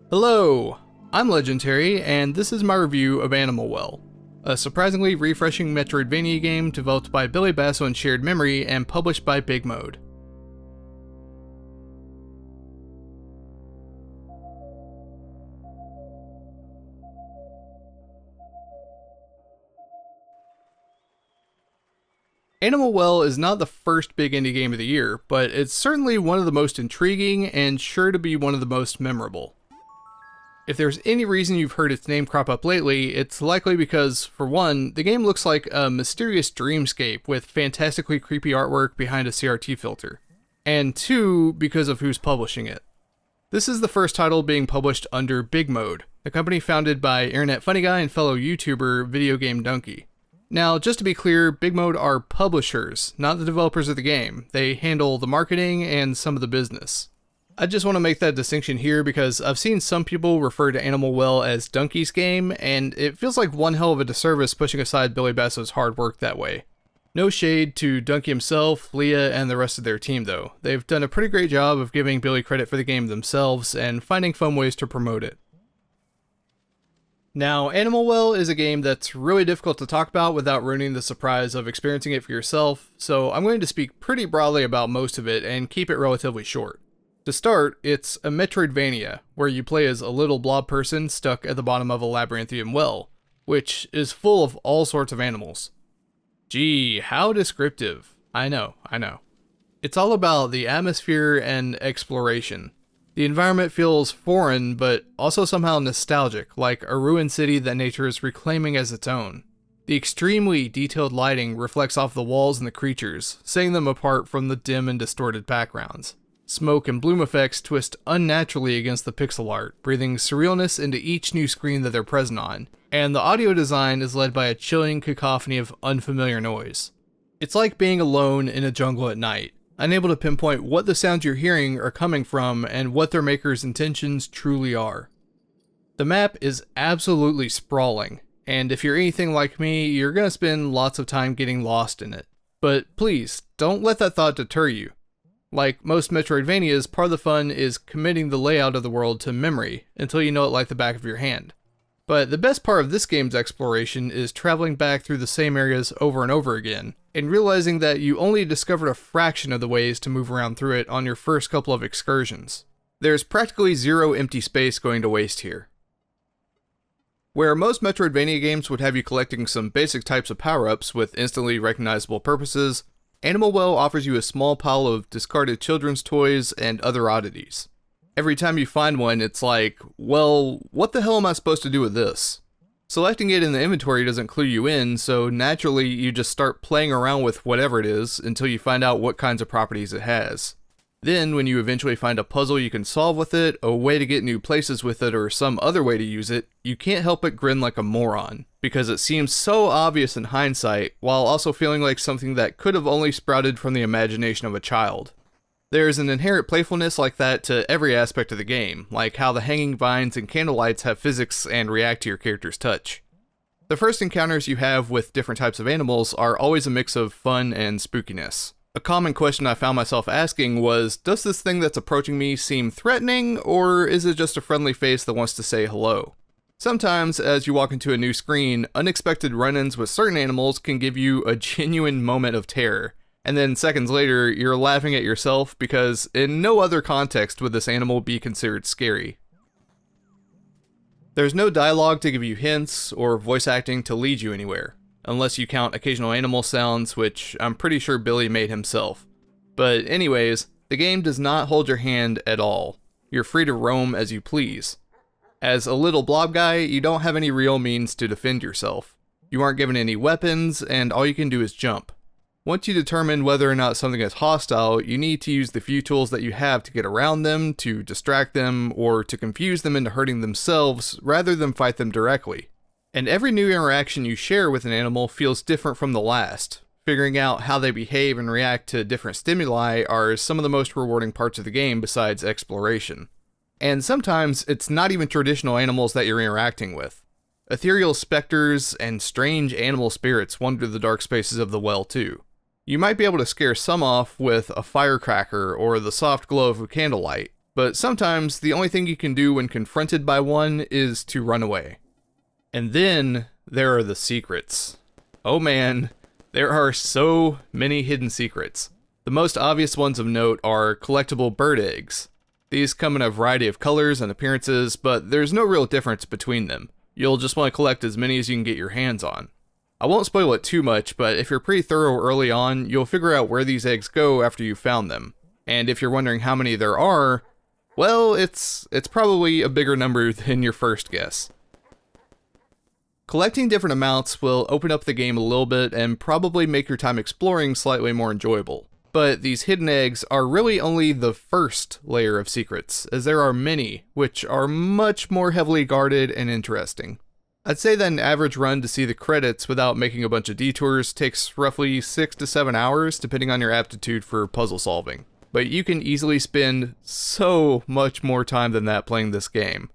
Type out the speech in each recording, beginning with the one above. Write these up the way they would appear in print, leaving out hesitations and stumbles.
Hello, I'm LegenTerry, and this is my review of Animal Well, a surprisingly refreshing Metroidvania game developed by Billy Basso in shared memory and published by BIGMODE. Animal Well is not the first big indie game of the year, but it's certainly one of the most intriguing and sure to be one of the most memorable. If there's any reason you've heard its name crop up lately, it's likely because, for one, the game looks like a mysterious dreamscape with fantastically creepy artwork behind a CRT filter, and two, because of who's publishing it. This is the first title being published under BIGMODE, a company founded by internet funny guy and fellow YouTuber VideogameDunkey. Now, just to be clear, BIGMODE are publishers, not the developers of the game. They handle the marketing and some of the business. I just want to make that distinction here because I've seen some people refer to Animal Well as Dunkey's game, and it feels like one hell of a disservice pushing aside Billy Basso's hard work that way. No shade to Dunkey himself, Leah, and the rest of their team though. They've done a pretty great job of giving Billy credit for the game themselves and finding fun ways to promote it. Now, Animal Well is a game that's really difficult to talk about without ruining the surprise of experiencing it for yourself, so I'm going to speak pretty broadly about most of it and keep it relatively short. To start, it's a Metroidvania, where you play as a little blob person stuck at the bottom of a labyrinthian well, which is full of all sorts of animals. Gee, how descriptive. I know. It's all about the atmosphere and exploration. The environment feels foreign, but also somehow nostalgic, like a ruined city that nature is reclaiming as its own. The extremely detailed lighting reflects off the walls and the creatures, setting them apart from the dim and distorted backgrounds. Smoke and bloom effects twist unnaturally against the pixel art, breathing surrealness into each new screen that they're present on, and the audio design is led by a chilling cacophony of unfamiliar noise. It's like being alone in a jungle at night, unable to pinpoint what the sounds you're hearing are coming from and what their maker's intentions truly are. The map is absolutely sprawling, and if you're anything like me, you're gonna spend lots of time getting lost in it. But please, don't let that thought deter you. Like most Metroidvanias, part of the fun is committing the layout of the world to memory until you know it like the back of your hand. But the best part of this game's exploration is traveling back through the same areas over and over again, and realizing that you only discovered a fraction of the ways to move around through it on your first couple of excursions. There's practically zero empty space going to waste here. Where most Metroidvania games would have you collecting some basic types of power-ups with instantly recognizable purposes, Animal Well offers you a small pile of discarded children's toys and other oddities. Every time you find one, it's like, well, what the hell am I supposed to do with this? Selecting it in the inventory doesn't clue you in, so naturally you just start playing around with whatever it is until you find out what kinds of properties it has. Then, when you eventually find a puzzle you can solve with it, a way to get new places with it, or some other way to use it, you can't help but grin like a moron, because it seems so obvious in hindsight, while also feeling like something that could have only sprouted from the imagination of a child. There's an inherent playfulness like that to every aspect of the game, like how the hanging vines and candlelights have physics and react to your character's touch. The first encounters you have with different types of animals are always a mix of fun and spookiness. A common question I found myself asking was, does this thing that's approaching me seem threatening, or is it just a friendly face that wants to say hello? Sometimes, as you walk into a new screen, unexpected run-ins with certain animals can give you a genuine moment of terror, and then seconds later, you're laughing at yourself because in no other context would this animal be considered scary. There's no dialogue to give you hints, or voice acting to lead you anywhere, unless you count occasional animal sounds, which I'm pretty sure Billy made himself. But anyways, the game does not hold your hand at all. You're free to roam as you please. As a little blob guy, you don't have any real means to defend yourself. You aren't given any weapons, and all you can do is jump. Once you determine whether or not something is hostile, you need to use the few tools that you have to get around them, to distract them, or to confuse them into hurting themselves, rather than fight them directly. And every new interaction you share with an animal feels different from the last. Figuring out how they behave and react to different stimuli are some of the most rewarding parts of the game besides exploration. And sometimes it's not even traditional animals that you're interacting with. Ethereal specters and strange animal spirits wander the dark spaces of the well too. You might be able to scare some off with a firecracker or the soft glow of a candlelight, but sometimes the only thing you can do when confronted by one is to run away. And then there are the secrets. Oh man, there are so many hidden secrets. The most obvious ones of note are collectible bird eggs. These come in a variety of colors and appearances, but there's no real difference between them. You'll just want to collect as many as you can get your hands on. I won't spoil it too much, but if you're pretty thorough early on, you'll figure out where these eggs go after you've found them. And if you're wondering how many there are, well, it's probably a bigger number than your first guess. Collecting different amounts will open up the game a little bit and probably make your time exploring slightly more enjoyable. But these hidden eggs are really only the first layer of secrets, as there are many, which are much more heavily guarded and interesting. I'd say that an average run to see the credits without making a bunch of detours takes roughly 6 to 7 hours, depending on your aptitude for puzzle solving. But you can easily spend so much more time than that playing this game.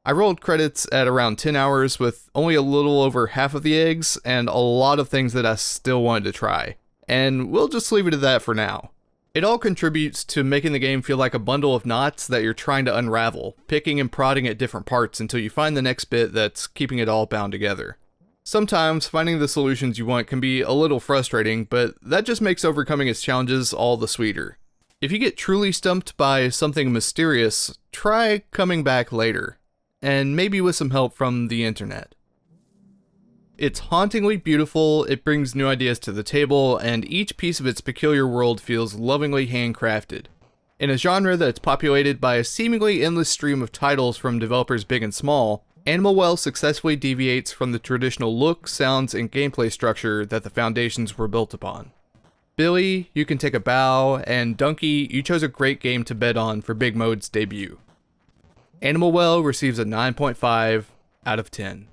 I rolled credits at around 10 hours with only a little over half of the eggs and a lot of things that I still wanted to try. And we'll just leave it at that for now. It all contributes to making the game feel like a bundle of knots that you're trying to unravel, picking and prodding at different parts until you find the next bit that's keeping it all bound together. Sometimes finding the solutions you want can be a little frustrating, but that just makes overcoming its challenges all the sweeter. If you get truly stumped by something mysterious, try coming back later, and maybe with some help from the internet. It's hauntingly beautiful, it brings new ideas to the table, and each piece of its peculiar world feels lovingly handcrafted. In a genre that's populated by a seemingly endless stream of titles from developers big and small, Animal Well successfully deviates from the traditional look, sounds, and gameplay structure that the foundations were built upon. Billy, you can take a bow, and Dunkey, you chose a great game to bet on for BIGMODE's debut. Animal Well receives a 9.5 out of 10.